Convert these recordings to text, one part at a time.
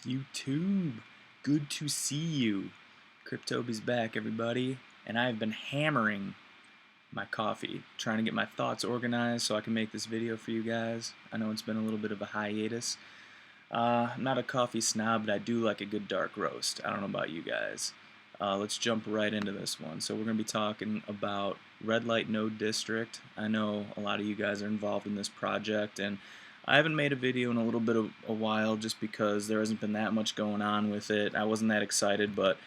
YouTube, good to see you. Cryptoby's back, everybody, and I've been hammering my coffee, trying to get my thoughts organized so I can make this video for you guys. I know it's been a little bit of a hiatus. I'm not a coffee snob, but I do like a good dark roast. I don't know about you guys. Let's jump right into this one. So we're going to be talking about Redlight Node District. I know a lot of you guys are involved in this project, and I haven't made a video in a little bit of a while just because there hasn't been that much going on with it. I wasn't that excited, but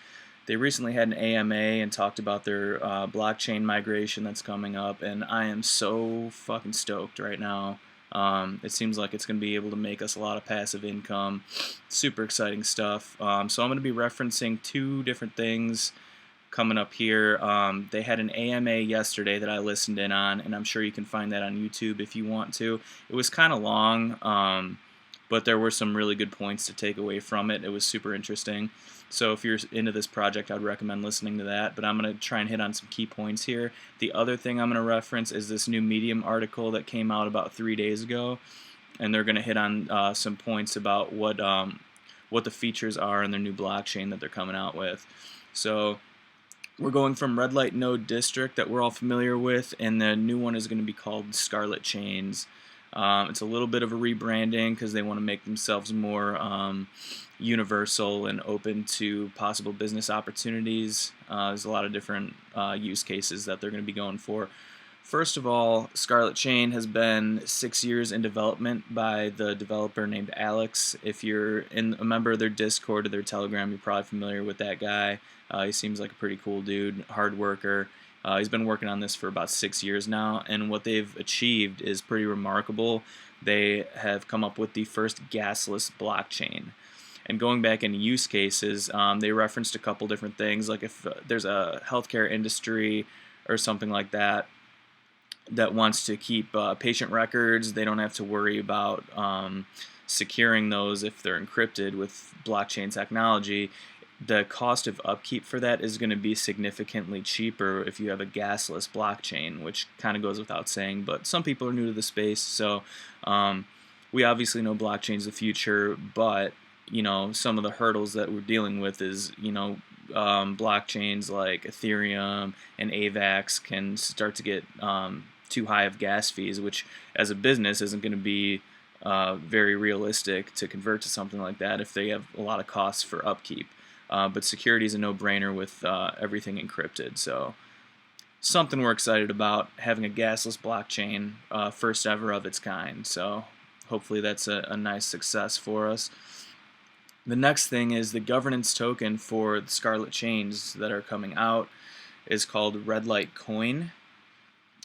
they recently had an AMA and talked about their blockchain migration that's coming up, and I am so fucking stoked right now. It seems like it's going to be able to make us a lot of passive income. Super exciting stuff. So I'm going to be referencing two different things coming up here. They had an AMA yesterday that I listened in on, and I'm sure you can find that on YouTube if you want to. It was kind of long, but there were some really good points to take away from it. It was super interesting. So if you're into this project, I'd recommend listening to that, but I'm going to try and hit on some key points here. The other thing I'm going to reference is this new Medium article that came out about 3 days ago, and they're going to hit on some points about what the features are in their new blockchain that they're coming out with. So we're going from Redlight Node District that we're all familiar with, and the new one is going to be called Scarlet Chains. It's a little bit of a rebranding because they want to make themselves more universal and open to possible business opportunities. There's a lot of different use cases that they're going to be going for. First of all, Scarlet Chain has been 6 years in development by the developer named Alex. If you're a member of their Discord or their Telegram, you're probably familiar with that guy. He seems like a pretty cool dude, hard worker. He's been working on this for about 6 years now, and what they've achieved is pretty remarkable. They have come up with the first gasless blockchain. And going back into use cases, they referenced a couple different things, like if there's a healthcare industry or something like that that wants to keep patient records, they don't have to worry about securing those if they're encrypted with blockchain technology. The cost of upkeep for that is going to be significantly cheaper if you have a gasless blockchain, which kind of goes without saying, but some people are new to the space, so we obviously know blockchain's the future, but you know, some of the hurdles that we're dealing with is, you know, blockchains like Ethereum and AVAX can start to get too high of gas fees, which as a business isn't going to be very realistic to convert to something like that if they have a lot of costs for upkeep. But security is a no-brainer with everything encrypted, so something we're excited about, having a gasless blockchain, first ever of its kind, so hopefully that's a nice success for us. The next thing is the governance token for the Scarlet Chains that are coming out is called Redlight Coin,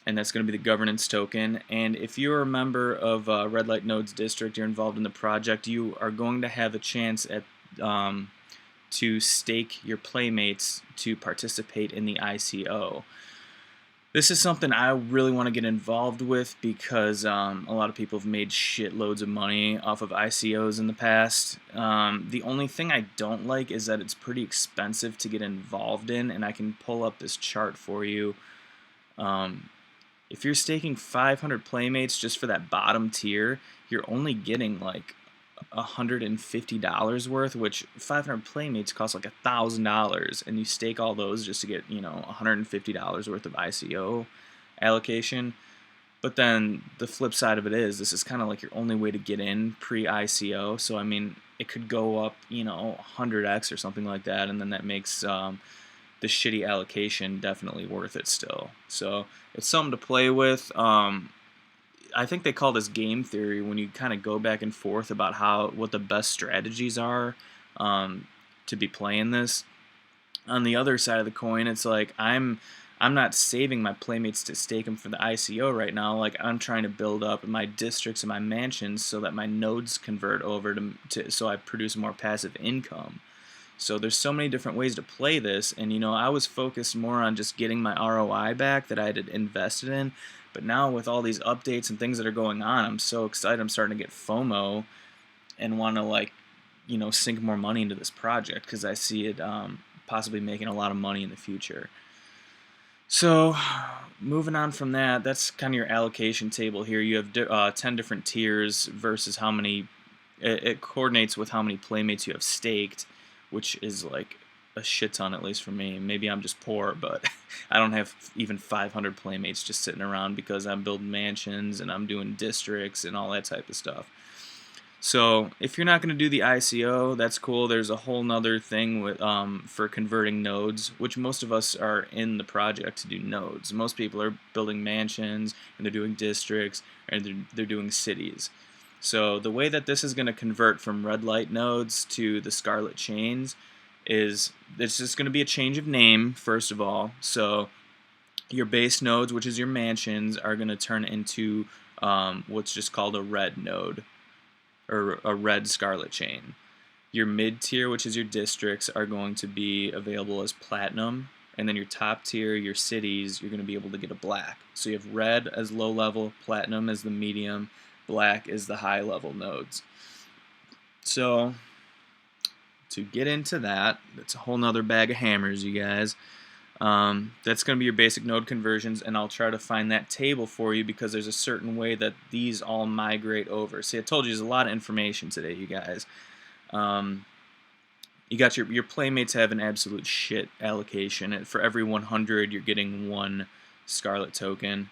and that's going to be the governance token. And if you're a member of Redlight Nodes District, you're involved in the project, you are going to have a chance at to stake your playmates to participate in the ICO. This is something I really want to get involved with because a lot of people have made shitloads of money off of ICOs in the past. The only thing I don't like is that it's pretty expensive to get involved in, and I can pull up this chart for you. If you're staking 500 playmates just for that bottom tier, you're only getting like $150 worth, which 500 playmates cost like $1,000, and you stake all those just to get, you know, $150 worth of ICO allocation. But then the flip side of it is this is kind of like your only way to get in pre-ICO, so I mean it could go up, you know, 100x or something like that, and then that makes the shitty allocation definitely worth it still. So it's something to play with. I think they call this game theory when you kind of go back and forth about what the best strategies are to be playing this. On the other side of the coin, it's like I'm not saving my playmates to stake them for the ICO right now. Like I'm trying to build up my districts and my mansions so that my nodes convert over to so I produce more passive income. So there's so many different ways to play this, and you know, I was focused more on just getting my ROI back that I had invested in. But now with all these updates and things that are going on, I'm so excited. I'm starting to get FOMO and want to, like, you know, sink more money into this project because I see it possibly making a lot of money in the future. So moving on from that, that's kind of your allocation table here. You have 10 different tiers versus how many it coordinates with how many playmates you have staked, which is like a shit ton, at least for me. Maybe I'm just poor, but I don't have even 500 playmates just sitting around because I'm building mansions and I'm doing districts and all that type of stuff. So if you're not going to do the ICO, that's cool. There's a whole nother thing with for converting nodes, which most of us are in the project to do nodes. Most people are building mansions and they're doing districts and they're doing cities. So the way that this is going to convert from Redlight nodes to the Scarlet chains is it's just going to be a change of name, first of all. So your base nodes, which is your mansions, are going to turn into what's just called a red node, or a red Scarlet chain. Your mid-tier, which is your districts, are going to be available as platinum, and then your top tier, your cities, you're going to be able to get a black. So you have red as low level, platinum as the medium, black is the high level nodes. So to get into that, that's a whole nother bag of hammers, you guys. That's going to be your basic node conversions, and I'll try to find that table for you because there's a certain way that these all migrate over. See, I told you there's a lot of information today, you guys. You got your playmates have an absolute shit allocation. And for every 100, you're getting 1 Scarlet token.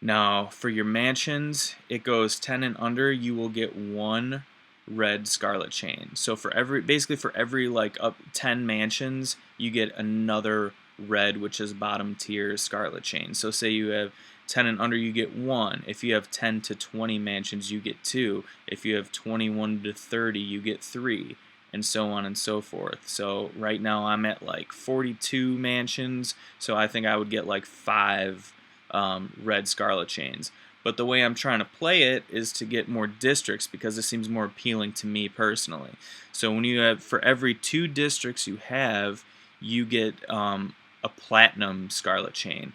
Now, for your mansions, it goes 10 and under, you will get 1 red Scarlet chain. So for basically for every like up 10 mansions, you get another red, which is bottom tier Scarlet chain. So say you have 10 and under, you get 1. If you have 10 to 20 mansions, you get 2. If you have 21 to 30, you get 3, and so on and so forth. So right now I'm at like 42 mansions, so I think I would get like 5 red Scarlet chains. But the way I'm trying to play it is to get more districts because it seems more appealing to me personally. So when you have, for every 2 districts you have, you get a platinum Scarlet chain.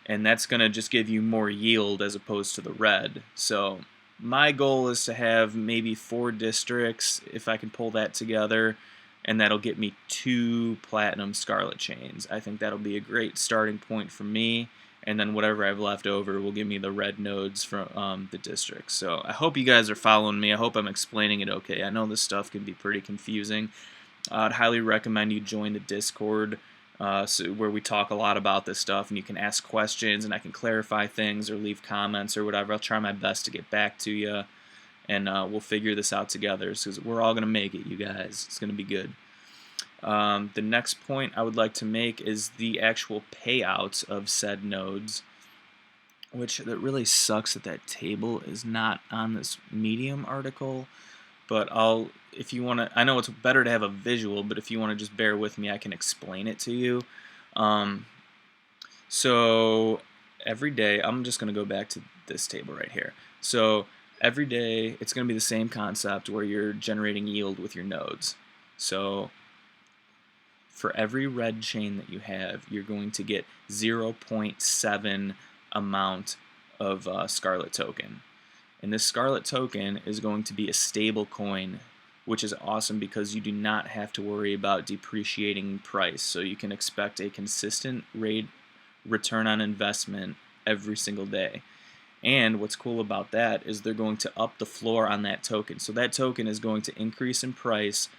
And that's going to just give you more yield as opposed to the red. So my goal is to have maybe 4 districts, if I can pull that together, and that'll get me 2 platinum Scarlet chains. I think that'll be a great starting point for me. And then whatever I have left over will give me the red nodes from the districts. So I hope you guys are following me. I hope I'm explaining it okay. I know this stuff can be pretty confusing. I'd highly recommend you join the Discord where we talk a lot about this stuff, and you can ask questions, and I can clarify things or leave comments or whatever. I'll try my best to get back to you, and we'll figure this out together because we're all going to make it, you guys. It's going to be good. The next point I would like to make is the actual payouts of said nodes, which that really sucks that that table is not on this Medium article, but if you want to, I know it's better to have a visual, but if you want to just bear with me, I can explain it to you. So every day, I'm just going to go back to this table right here. So every day, it's going to be the same concept where you're generating yield with your nodes. So for every red chain that you have, you're going to get 0.7 amount of Scarlet token. And this Scarlet token is going to be a stable coin, which is awesome because you do not have to worry about depreciating price. So you can expect a consistent rate return on investment every single day. And what's cool about that is they're going to up the floor on that token. So that token is going to increase in price.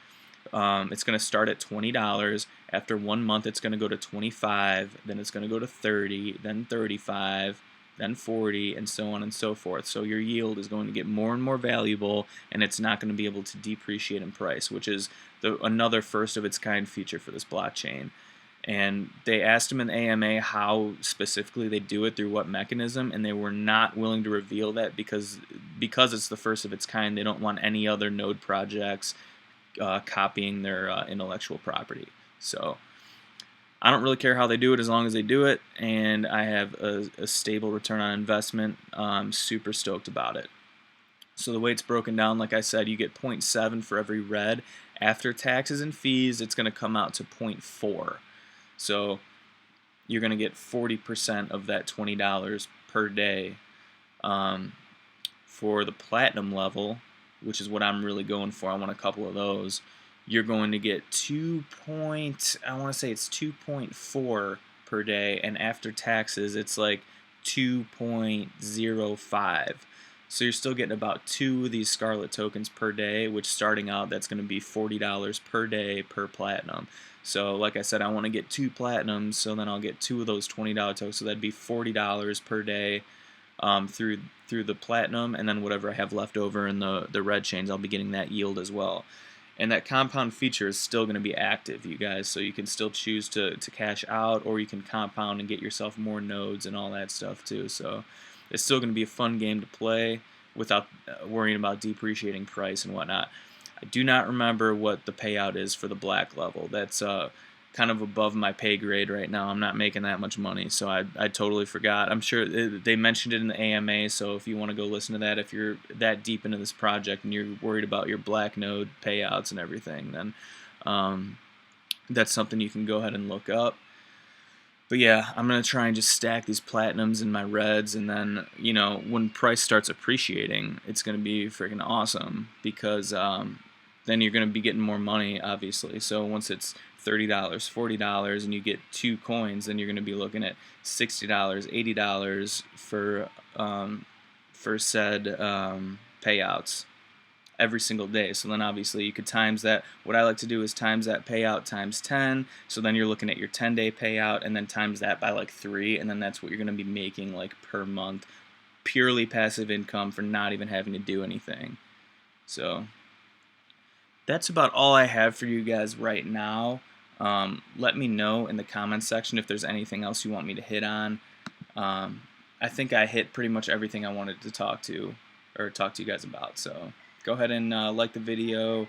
It's going to start at $20. After 1 month, it's going to go to 25. Then it's going to go to 30. Then 35. Then 40, and so on and so forth. So your yield is going to get more and more valuable, and it's not going to be able to depreciate in price, which is another first of its kind feature for this blockchain. And they asked them in the AMA how specifically they do it, through what mechanism, and they were not willing to reveal that because it's the first of its kind. They don't want any other node projects copying their intellectual property. So I don't really care how they do it as long as they do it, and I have a stable return on investment. I'm super stoked about it. So the way it's broken down, like I said, you get 0.7 for every red. After taxes and fees, it's going to come out to 0.4. So you're going to get 40% of that $20 per day. For the platinum level, which is what I'm really going for, I want a couple of those, you're going to get 2.4 per day, and after taxes it's like 2.05. So you're still getting about 2 of these Scarlet tokens per day, which starting out that's going to be $40 per day per platinum. So like I said, I want to get 2 platinums, so then I'll get 2 of those $20 tokens, so that'd be $40 per day through the platinum, and then whatever I have left over in the red chains, I'll be getting that yield as well. And that compound feature is still going to be active, you guys, so you can still choose to cash out, or you can compound and get yourself more nodes and all that stuff too. So it's still going to be a fun game to play without worrying about depreciating price and whatnot. I do not remember what the payout is for the black level. That's kind of above my pay grade right now. I'm not making that much money, so I totally forgot. I'm sure they mentioned it in the AMA, so if you want to go listen to that, if you're that deep into this project and you're worried about your black node payouts and everything, then that's something you can go ahead and look up. But yeah, I'm going to try and just stack these platinums in my reds, and then, you know, when price starts appreciating, it's going to be freaking awesome, because then you're going to be getting more money, obviously. So once it's $30, $40, and you get 2 coins, then you're going to be looking at $60, $80 for said payouts every single day. So then obviously you could times that. What I like to do is times that payout times 10, so then you're looking at your 10-day payout, and then times that by like 3, and then that's what you're going to be making like per month, purely passive income for not even having to do anything. So that's about all I have for you guys right now. Let me know in the comments section if there's anything else you want me to hit on. I think I hit pretty much everything I wanted to talk to you guys about. So go ahead and like the video,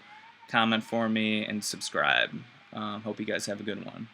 comment for me, and subscribe. Hope you guys have a good one.